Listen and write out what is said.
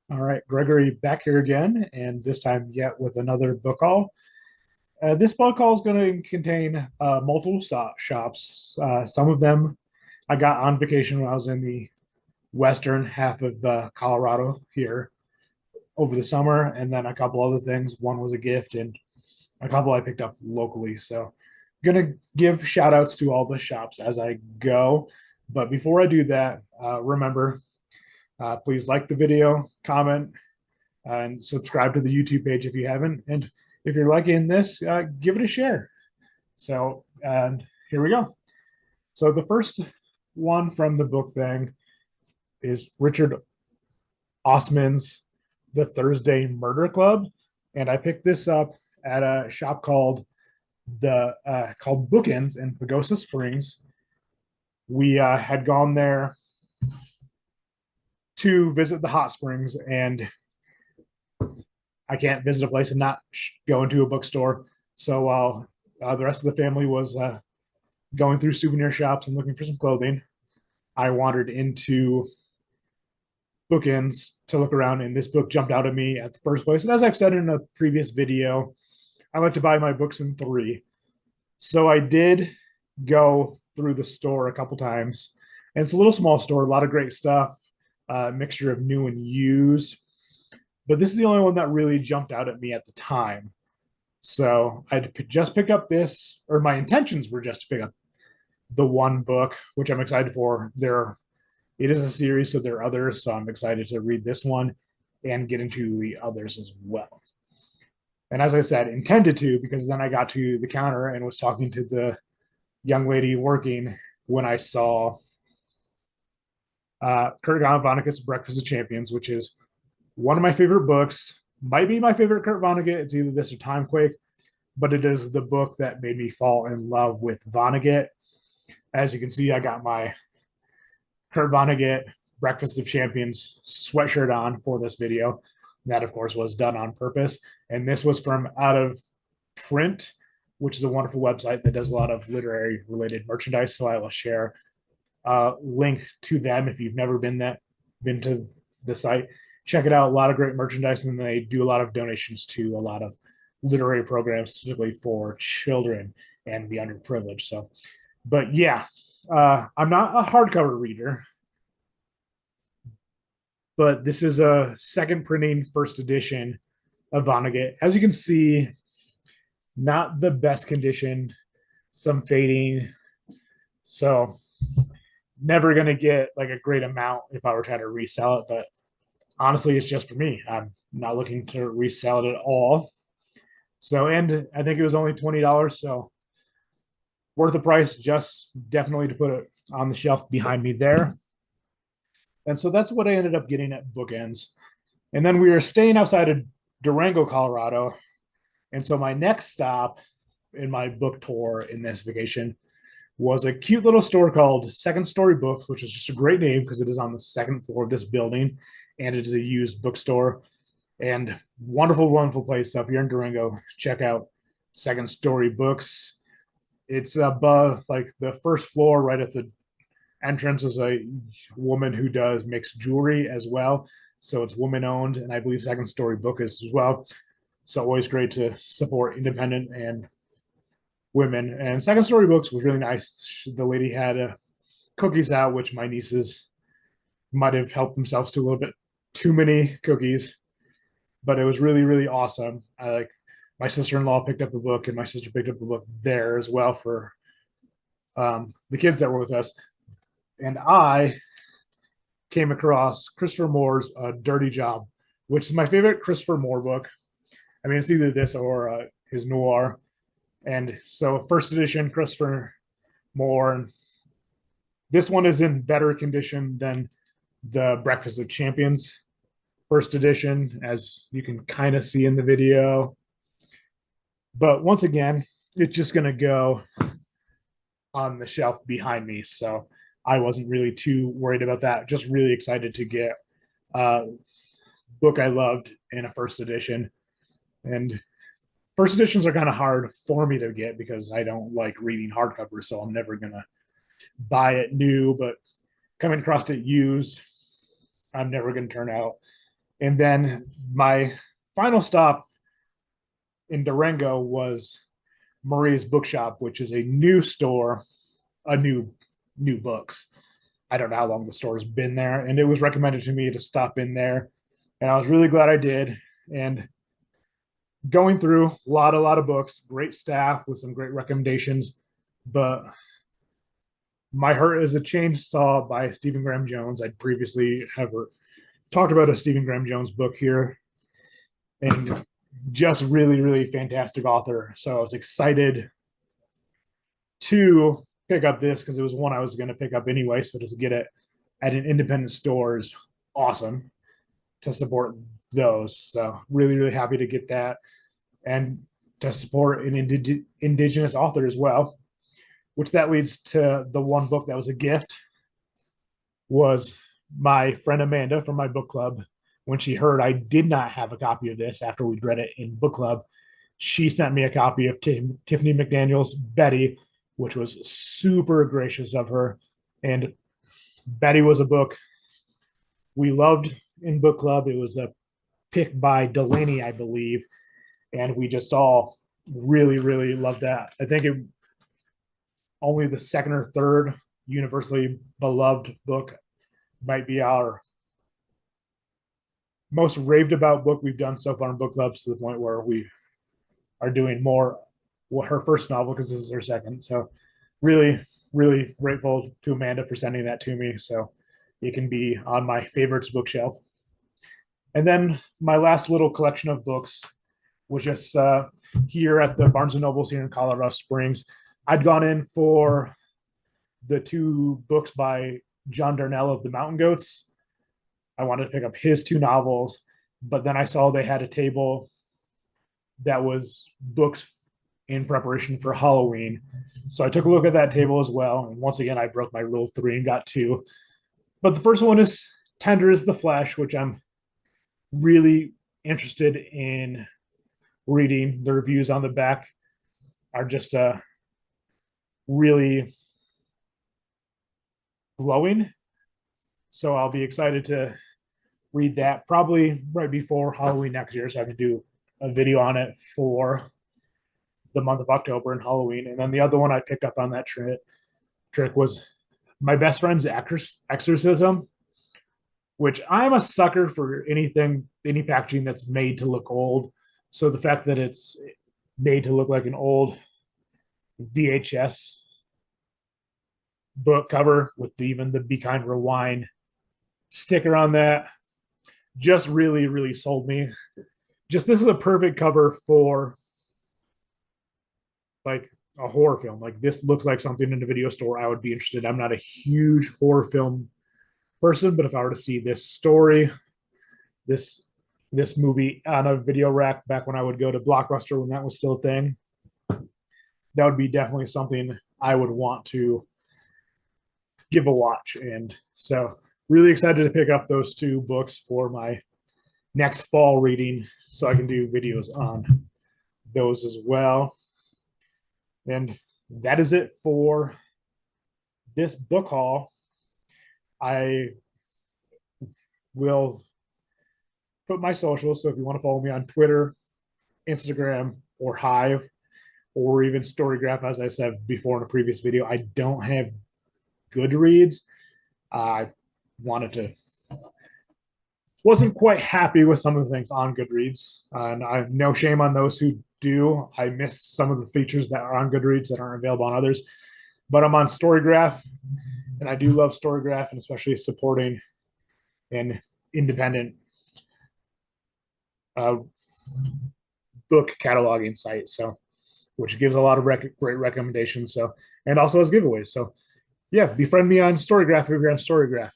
All right, Gregory back here again, and this time yet with another book haul. This book haul is going to contain multiple shops. Some of them I got on vacation when I was in the western half of Colorado here over the summer, and then a couple other things. One was a gift, and a couple I picked up locally. So, I'm going to give shout outs to all the shops as I go. But before I do that, remember, please like the video, comment, and subscribe to the YouTube page if you haven't. And if you're liking this, give it a share. So, and here we go. So, the first one from the book thing is Richard Osman's The Thursday Murder Club. And I picked this up at a shop called Bookends in Pagosa Springs. We had gone there to visit the hot springs, and I can't visit a place and not go into a bookstore. So while the rest of the family was going through souvenir shops and looking for some clothing, I wandered into Bookends to look around, and this book jumped out at me at the first place. And as I've said in a previous video, I like to buy my books in three. So I did go through the store a couple times, and it's a little small store, a lot of great stuff, mixture of new and used. But this is the only one that really jumped out at me at the time. So I just picked up this, or my intentions were just to pick up the one book, which I'm excited for. It is a series, so there are others. So I'm excited to read this one and get into the others as well. And as I said, intended to, because then I got to the counter and was talking to the young lady working when I saw Kurt Vonnegut's Breakfast of Champions, which is one of my favorite books. Might be my favorite Kurt Vonnegut. It's either this or Timequake, but it is the book that made me fall in love with Vonnegut. As you can see, I got my Kurt Vonnegut Breakfast of Champions sweatshirt on for this video. That, of course, was done on purpose. And this was from Out of Print, which is a wonderful website that does a lot of literary related merchandise. So I will share a link to them if you've never been to the site. Check it out. A lot of great merchandise, and they do a lot of donations to a lot of literary programs, specifically for children and the underprivileged. So, but yeah, I'm not a hardcover reader, but this is a second printing, first edition of Vonnegut. As you can see, not the best condition, some fading. So, never going to get like a great amount if I were trying to resell it, but honestly, it's just for me. I'm not looking to resell it at all. So, and I think it was only $20. So, worth the price, just definitely to put it on the shelf behind me there. And so that's what I ended up getting at Bookends. And then we were staying outside of Durango, Colorado. And so my next stop in my book tour in this vacation was a cute little store called Second Story Books, which is just a great name because it is on the second floor of this building, and it is a used bookstore. And wonderful, wonderful place. So if you're in Durango, check out Second Story Books. It's above, like, the first floor, right at the entrance, is a woman who does makes jewelry as well. So it's woman owned, and I believe Second Story Book is as well. So always great to support independent and women. And Second Story Books was really nice. The lady had cookies out, which my nieces might have helped themselves to a little bit too many cookies, but it was really, really awesome. I like my sister-in-law picked up a book, and my sister picked up a book there as well for the kids that were with us. And I came across Christopher Moore's Dirty Job, which is my favorite Christopher Moore book. I mean, it's either this or his noir. And so, first edition Christopher Moore. This one is in better condition than the Breakfast of Champions first edition, as you can kind of see in the video. But once again, it's just going to go on the shelf behind me. So I wasn't really too worried about that. Just really excited to get a book I loved in a first edition. And first editions are kind of hard for me to get because I don't like reading hardcovers. So I'm never going to buy it new, but coming across it used, I'm never going to turn out And then my final stop in Durango was Maria's Bookshop, which is a new store, a new books. I don't know how long the store's been there, and it was recommended to me to stop in there, and I was really glad I did. And going through a lot of books, great staff with some great recommendations, but My Heart is a Chainsaw by Stephen Graham Jones. I'd previously have talked about a Stephen Graham Jones book here, and just really fantastic author. So I was excited to pick up this because it was one I was going to pick up anyway. So to get it at an independent store is awesome to support those. So really happy to get that and to support an indigenous author as well, which that leads to the one book that was a gift was my friend Amanda from my book club. When she heard I did not have a copy of this after we'd read it in book club, she sent me a copy of Tiffany McDaniel's Betty, which was super gracious of her. And Betty was a book we loved in book club. It was a pick by Delaney, I believe, and we just all really loved that. I think it only the second or third universally beloved book might be our most raved about book we've done so far in book clubs, to the point where we are doing more her first novel because this is her second. So really grateful to Amanda for sending that to me, so it can be on my favorites bookshelf. And then my last little collection of books was just here at the Barnes and Nobles here in Colorado Springs. I'd gone in for the two books by John Darnell of the Mountain Goats. I wanted to pick up his two novels, but then I saw they had a table that was books in preparation for Halloween. So I took a look at that table as well. And once again, I broke my rule of three and got two. But the first one is Tender is the Flesh, which I'm really interested in reading. The reviews on the back are just really glowing. So I'll be excited to read that probably right before Halloween next year, so I can do a video on it for the month of October and Halloween. And then the other one I picked up on that trick was My Best Friend's Exorcism, which I'm a sucker for any packaging that's made to look old. So the fact that it's made to look like an old VHS book cover with even the Be Kind Rewind sticker on that just really sold me. Just this is a perfect cover for like a horror film. Like this looks like something in a video store I would be interested. I'm not a huge horror film person, but if I were to see this story, this movie on a video rack back when I would go to Blockbuster when that was still a thing, that would be definitely something I would want to give a watch. And so really excited to pick up those two books for my next fall reading, so I can do videos on those as well. And that is it for this book haul. I will put my socials, so if you want to follow me on Twitter, Instagram, or Hive, or even Storygraph, as I said before in a previous video. I don't have Goodreads. I wasn't quite happy with some of the things on Goodreads, and I have no shame on those who do. I miss some of the features that are on Goodreads that aren't available on others, but I'm on Storygraph, and I do love Storygraph, and especially supporting an independent book cataloging site, so which gives a lot of great recommendations. So, and also has giveaways. So yeah, befriend me on Storygraph if you're on Storygraph.